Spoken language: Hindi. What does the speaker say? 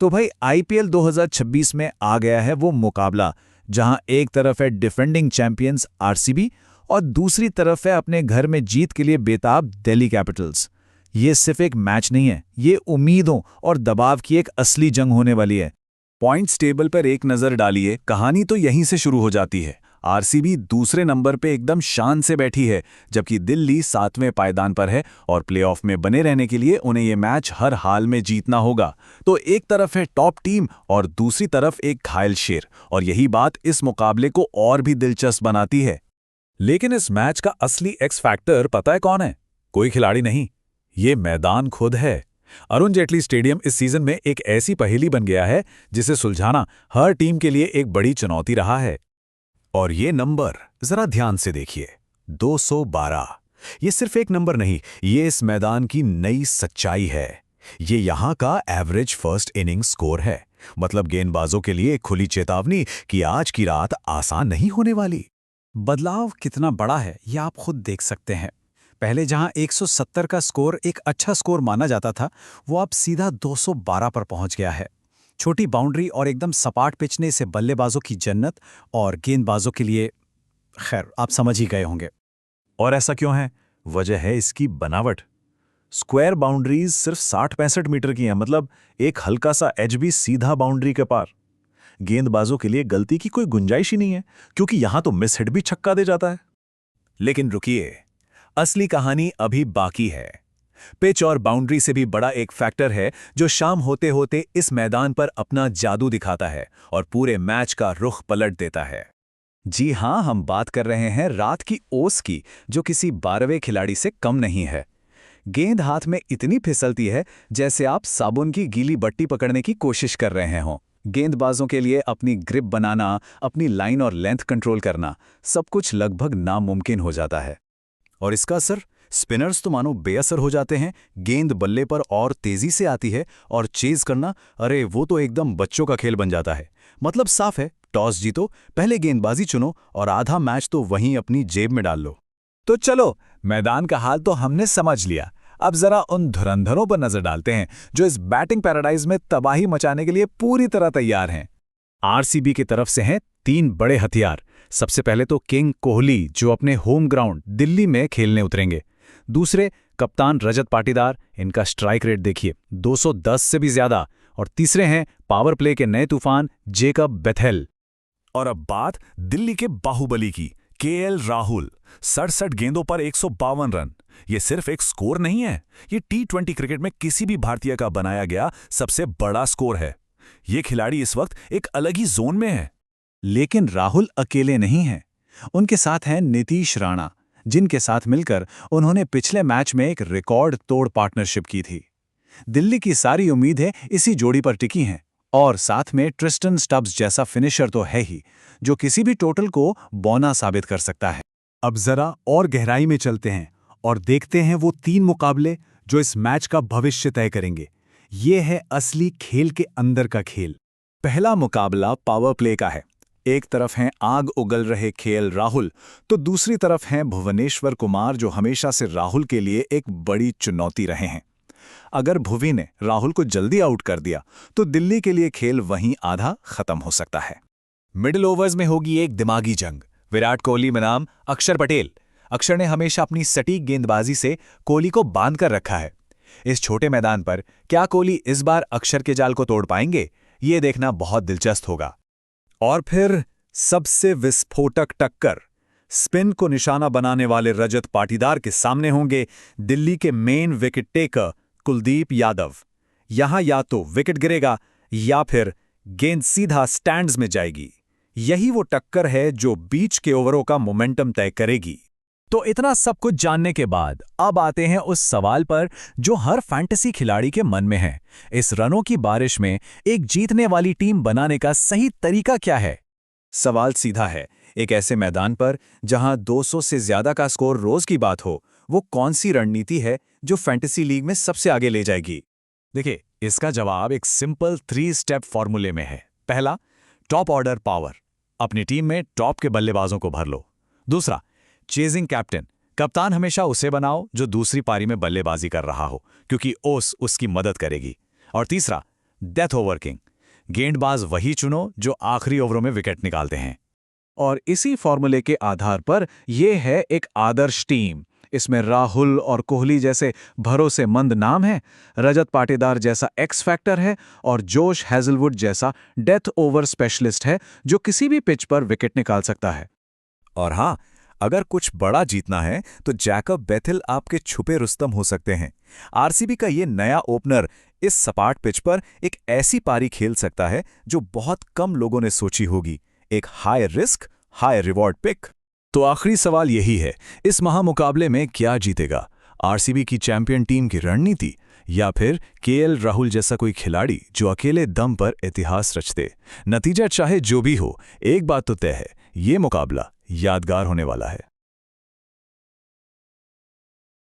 तो भाई आईपीएल 2026 में आ गया है वो मुकाबला जहां एक तरफ है डिफेंडिंग चैंपियंस आरसीबी और दूसरी तरफ है अपने घर में जीत के लिए बेताब दिल्ली कैपिटल्स। ये सिर्फ एक मैच नहीं है, ये उम्मीदों और दबाव की एक असली जंग होने वाली है। पॉइंट्स टेबल पर एक नज़र डालिए, कहानी तो यहीं से शुरू हो जाती है। आरसीबी दूसरे नंबर पे एकदम शान से बैठी है, जबकि दिल्ली 7वें पायदान पर है और प्लेऑफ में बने रहने के लिए उन्हें ये मैच हर हाल में जीतना होगा। तो एक तरफ है टॉप टीम और दूसरी तरफ एक घायल शेर, और यही बात इस मुकाबले को और भी दिलचस्प बनाती है। लेकिन इस मैच का असली एक्स फैक्टर पता है कौन है? कोई खिलाड़ी नहीं, ये मैदान खुद है। अरुण जेटली स्टेडियम इस सीजन में एक ऐसी पहेली बन गया है जिसे सुलझाना हर टीम के लिए एक बड़ी चुनौती रहा है। और ये नंबर जरा ध्यान से देखिए, 212। ये सिर्फ एक नंबर नहीं, ये इस मैदान की नई सच्चाई है। ये यहां का एवरेज फर्स्ट इनिंग स्कोर है, मतलब गेंदबाजों के लिए एक खुली चेतावनी कि आज की रात आसान नहीं होने वाली। बदलाव कितना बड़ा है ये आप खुद देख सकते हैं। पहले जहां 170 का स्कोर एक अच्छा स्कोर माना जाता था, वो अब सीधा 212 पर पहुंच गया है। छोटी बाउंड्री और एकदम सपाट पिच ने इसे बल्लेबाजों की जन्नत और गेंदबाजों के लिए, खैर आप समझ ही गए होंगे। और ऐसा क्यों है? वजह है इसकी बनावट। स्क्वायर बाउंड्रीज सिर्फ 60-65 मीटर की हैं, मतलब एक हल्का सा एज भी सीधा बाउंड्री के पार। गेंदबाजों के लिए गलती की कोई गुंजाइश ही नहीं है, क्योंकि यहां तो मिस हिट भी छक्का दे जाता है। लेकिन रुकिए, असली कहानी अभी बाकी है। पिच और बाउंड्री से भी बड़ा एक फैक्टर है जो शाम होते होते इस मैदान पर अपना जादू दिखाता है और पूरे मैच का रुख पलट देता है। जी हां, हम बात कर रहे हैं रात की ओस की, जो किसी 12वें खिलाड़ी से कम नहीं है। गेंद हाथ में इतनी फिसलती है जैसे आप साबुन की गीली बट्टी पकड़ने की कोशिश कर रहे हों। गेंदबाजों के लिए अपनी ग्रिप बनाना, अपनी लाइन और लेंथ कंट्रोल करना, सब कुछ लगभग नामुमकिन हो जाता है। और इसका असर? स्पिनर्स तो मानो बेअसर हो जाते हैं। गेंद बल्ले पर और तेजी से आती है और चेज करना, अरे वो तो एकदम बच्चों का खेल बन जाता है। मतलब साफ है, टॉस जीतो, पहले गेंदबाजी चुनो और आधा मैच तो वहीं अपनी जेब में डाल लो। तो चलो, मैदान का हाल तो हमने समझ लिया। अब जरा उन धुरंधरों पर नजर डालते हैं जो इस बैटिंग पैराडाइज में तबाही मचाने के लिए पूरी तरह तैयार हैं। आरसीबी की तरफ से हैं 3 बड़े हथियार। सबसे पहले तो किंग कोहली, जो अपने होम ग्राउंड दिल्ली में खेलने उतरेंगे। दूसरे कप्तान रजत पाटीदार, इनका स्ट्राइक रेट देखिए 210 से भी ज्यादा। और तीसरे हैं पावर प्ले के नए तूफान जेकब बेथेल। और अब बात दिल्ली के बाहुबली की, केएल राहुल। 67 गेंदों पर 152 रन। ये सिर्फ एक स्कोर नहीं है, ये टी20 क्रिकेट में किसी भी भारतीय का बनाया गया सबसे बड़ा स्कोर है। ये खिलाड़ी इस वक्त एक अलग ही जोन में है। लेकिन राहुल अकेले नहीं हैं। उनके साथ हैं नीतीश राणा, जिनके साथ मिलकर उन्होंने पिछले मैच में एक रिकॉर्ड तोड़ पार्टनरशिप की थी। दिल्ली की सारी उम्मीदें इसी जोड़ी पर टिकी हैं, और साथ में ट्रिस्टन स्टब्स जैसा फिनिशर तो है ही, जो किसी भी टोटल को बौना साबित कर सकता है। अब जरा और गहराई में चलते हैं और देखते हैं वो 3 मुकाबले जो इस मैच का भविष्य तय करेंगे। ये है असली खेल के अंदर का खेल। पहला मुकाबला पावर प्ले का है। एक तरफ हैं आग उगल रहे केएल राहुल, तो दूसरी तरफ हैं भुवनेश्वर कुमार, जो हमेशा से राहुल के लिए एक बड़ी चुनौती रहे हैं। अगर भुवी ने राहुल को जल्दी आउट कर दिया तो दिल्ली के लिए खेल वहीं आधा खत्म हो सकता है। मिडिल ओवर्स में होगी एक दिमागी जंग। विराट कोहली बनाम अक्षर पटेल। अक्षर ने हमेशा अपनी सटीक गेंदबाजी से कोहली को बांध कर रखा है। इस छोटे मैदान पर क्या कोहली इस बार अक्षर के जाल को तोड़ पाएंगे? ये देखना बहुत दिलचस्प होगा। और फिर सबसे विस्फोटक टक्कर, स्पिन को निशाना बनाने वाले रजत पाटीदार के सामने होंगे दिल्ली के main wicket taker Kuldeep Yadav. यहां या तो विकेट गिरेगा या फिर गेंद सीधा स्टैंड्स में जाएगी। यही वो टक्कर है जो बीच के ओवरों का मोमेंटम तय करेगी। तो इतना सब कुछ जानने के बाद अब आते हैं उस सवाल पर जो हर फैंटेसी खिलाड़ी के मन में है। इस रनों की बारिश में एक जीतने वाली टीम बनाने का सही तरीका क्या है? सवाल सीधा है। एक ऐसे मैदान पर जहां 200 से ज्यादा का स्कोर रोज की बात हो, वो कौन सी रणनीति है जो फैंटेसी लीग में सबसे आगे ले जाएगी? देखिए, इसका जवाब एक सिंपल 3 स्टेप फॉर्मूले में है। पहला, टॉप ऑर्डर पावर। अपनी टीम में टॉप के बल्लेबाजों को भर लो। दूसरा, चेजिंग कैप्टन। कप्तान हमेशा उसे बनाओ जो दूसरी पारी में बल्लेबाजी कर रहा हो, क्योंकि ओस उसकी मदद करेगी। और तीसरा, डेथ ओवर किंग। गेंदबाज वही चुनो जो आखिरी ओवरों में विकेट निकालते हैं। और इसी फॉर्मूले के आधार पर यह है एक आदर्श टीम। इसमें राहुल और कोहली जैसे भरोसेमंद नाम हैं, रजत पाटीदार जैसा एक्स फैक्टर है और जोश हैजलवुड जैसा डेथ ओवर स्पेशलिस्ट है जो किसी भी पिच पर विकेट निकाल सकता है। और हाँ, अगर कुछ बड़ा जीतना है तो जैकब बेथिल आपके छुपे रुस्तम हो सकते हैं। आरसीबी का ये नया ओपनर इस सपाट पिच पर एक ऐसी पारी खेल सकता है जो बहुत कम लोगों ने सोची होगी। एक high risk high reward pick. तो आखिरी सवाल यही है, इस महामुकाबले में क्या जीतेगा? आरसीबी की चैंपियन टीम की रणनीति या फिर केएल राहुल जैसा कोई खिलाड़ी जो अकेले दम पर इतिहास रचते? नतीजा चाहे जो भी हो, एक बात तो तय है, ये मुकाबला यादगार होने वाला है।